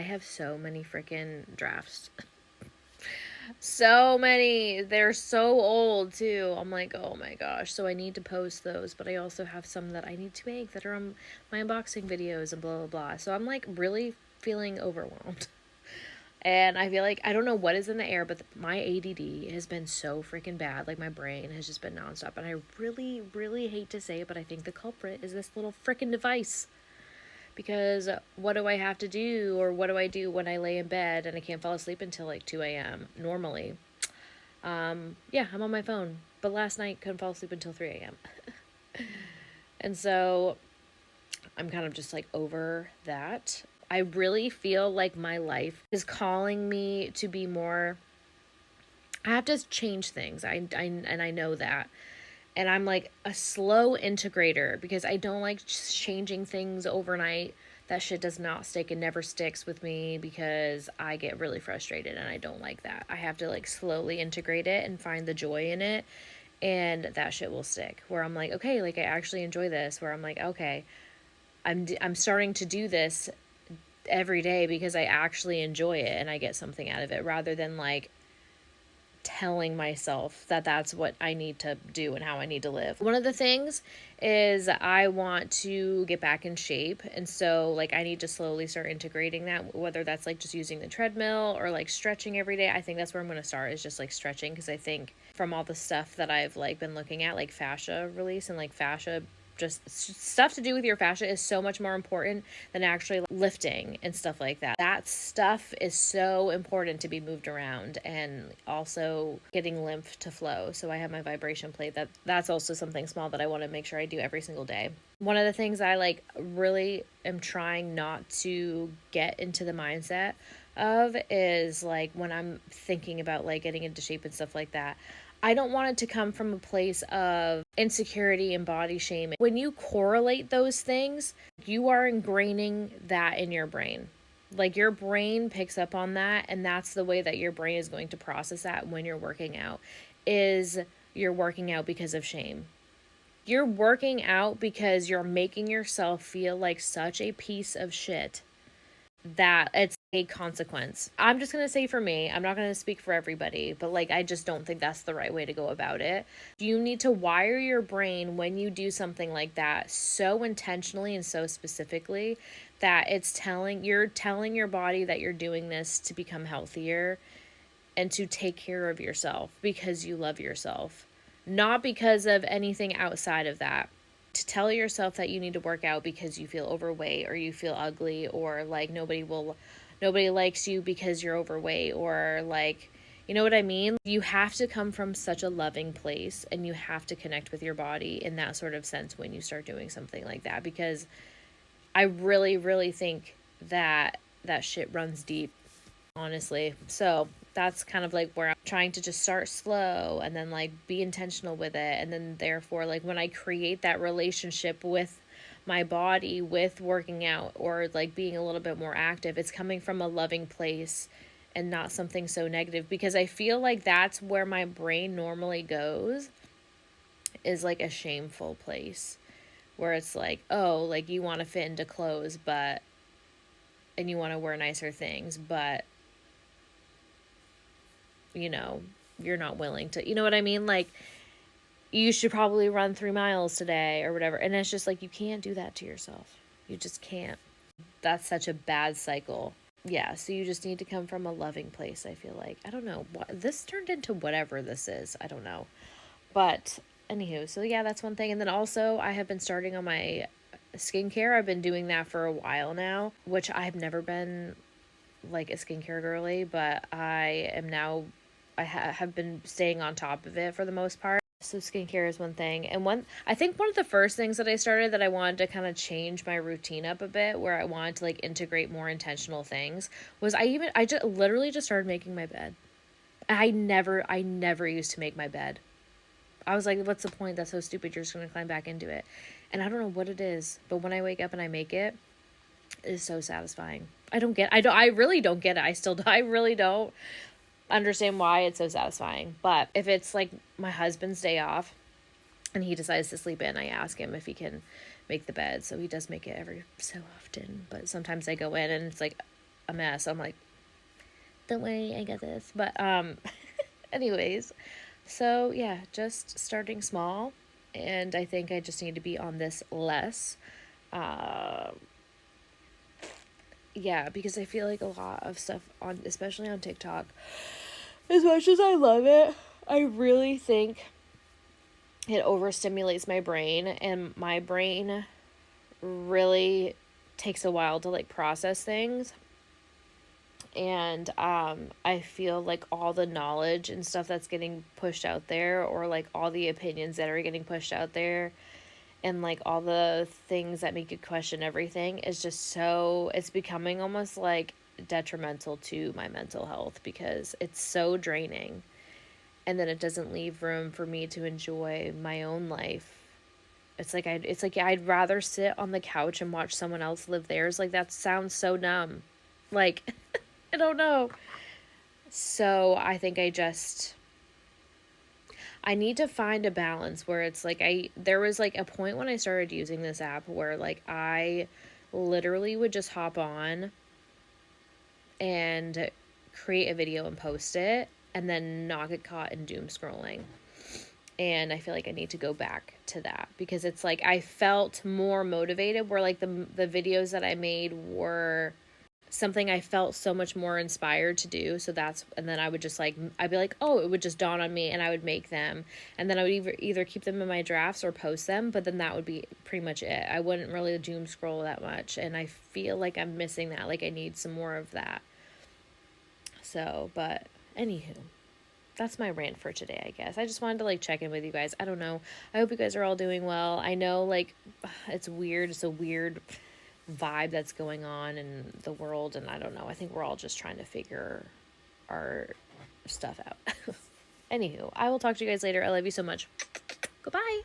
have so many freaking drafts. So many. They're so old too. I'm like, oh my gosh. So I need to post those, but I also have some that I need to make that are on my unboxing videos and blah blah blah. So I'm like really feeling overwhelmed. And I feel like I don't know what is in the air, but my ADD has been so freaking bad. Like my brain has just been nonstop. And I really, really hate to say it, but I think the culprit is this little freaking device. Because what do I have to do, or what do I do when I lay in bed and I can't fall asleep until like 2 a.m. normally? Yeah, I'm on my phone. But last night couldn't fall asleep until 3 a.m. And so I'm kind of just like over that. I really feel like my life is calling me to be more. I have to change things. And I know that. And I'm like a slow integrator because I don't like changing things overnight. That shit does not stick and never sticks with me because I get really frustrated and I don't like that. I have to like slowly integrate it and find the joy in it, and that shit will stick. Where I'm like, okay, like I actually enjoy this. Where I'm like, okay, I'm starting to do this every day because I actually enjoy it and I get something out of it, rather than like telling myself that that's what I need to do and how I need to live. One of the things is I want to get back in shape. And so like I need to slowly start integrating that, whether that's like just using the treadmill or like stretching every day. I think that's where I'm going to start, is just like stretching, because I think from all the stuff that I've like been looking at, like fascia release and like fascia, just stuff to do with your fascia is so much more important than actually lifting and stuff like that. That stuff is so important to be moved around, and also getting lymph to flow. So I have my vibration plate. That's also something small that I want to make sure I do every single day. One of the things I like really am trying not to get into the mindset of is like when I'm thinking about like getting into shape and stuff like that, I don't want it to come from a place of insecurity and body shaming. When you correlate those things, you are ingraining that in your brain. Like your brain picks up on that, and that's the way that your brain is going to process that when you're working out, is you're working out because of shame. You're working out because you're making yourself feel like such a piece of shit that it's a consequence. I'm just going to say for me, I'm not going to speak for everybody, but like I just don't think that's the right way to go about it. You need to wire your brain when you do something like that so intentionally and so specifically that you're telling your body that you're doing this to become healthier and to take care of yourself because you love yourself, not because of anything outside of that. To tell yourself that you need to work out because you feel overweight or you feel ugly, or like nobody likes you because you're overweight, or like, you know what I mean? You have to come from such a loving place, and you have to connect with your body in that sort of sense when you start doing something like that, because I really, really think that that shit runs deep, honestly. So that's kind of like where I'm trying to just start slow and then like be intentional with it. And then therefore, like when I create that relationship with my body, with working out or like being a little bit more active, it's coming from a loving place and not something so negative, because I feel like that's where my brain normally goes, is like a shameful place where it's like, oh, like you want to fit into clothes, but, and you want to wear nicer things, but you know, you're not willing to, you know what I mean? Like, you should probably run 3 miles today or whatever. And it's just like, you can't do that to yourself. You just can't. That's such a bad cycle. Yeah. So you just need to come from a loving place, I feel like. I don't know. This turned into whatever this is. I don't know. But anywho, so yeah, that's one thing. And then also, I have been starting on my skincare. I've been doing that for a while now, which I've never been like a skincare girly, but I am now, have been staying on top of it for the most part. So skincare is one thing. And I think one of the first things that I started that I wanted to kind of change my routine up a bit, where I wanted to like integrate more intentional things, was I just literally just started making my bed. I never used to make my bed. I was like, what's the point? That's so stupid. You're just going to climb back into it. And I don't know what it is, but when I wake up and I make it, it is so satisfying. I really don't get it. I really don't understand why it's so satisfying. But if it's like my husband's day off and he decides to sleep in, I ask him if he can make the bed. So he does make it every so often, but sometimes I go in and it's like a mess. I'm like, don't worry, I got this. But anyways, so yeah, just starting small, and I think I just need to be on this less. Uh, yeah, because I feel like a lot of stuff on, especially on TikTok, as much as I love it, I really think it overstimulates my brain, and my brain really takes a while to like process things. And I feel like all the knowledge and stuff that's getting pushed out there, or like all the opinions that are getting pushed out there, and like all the things that make you question everything, is just so, it's becoming almost like detrimental to my mental health, because it's so draining, and then it doesn't leave room for me to enjoy my own life. It's like I'd rather sit on the couch and watch someone else live theirs. Like, that sounds so dumb. Like, I don't know. So I think I need to find a balance where it's like, there was like a point when I started using this app where like I literally would just hop on and create a video and post it, and then not get caught in doom scrolling. And I feel like I need to go back to that, because it's like I felt more motivated, where like the videos that I made were something I felt so much more inspired to do. So and then I would just like, I'd be like, oh, it would just dawn on me, and I would make them, and then I would either keep them in my drafts or post them, but then that would be pretty much it. I wouldn't really doom scroll that much, and I feel like I'm missing that. Like, I need some more of that. So, but anywho, that's my rant for today, I guess. I just wanted to like check in with you guys. I don't know. I hope you guys are all doing well. I know, like, it's weird. It's a weird vibe that's going on in the world, and I don't know. I think we're all just trying to figure our stuff out. Anywho, I will talk to you guys later. I love you so much. Goodbye.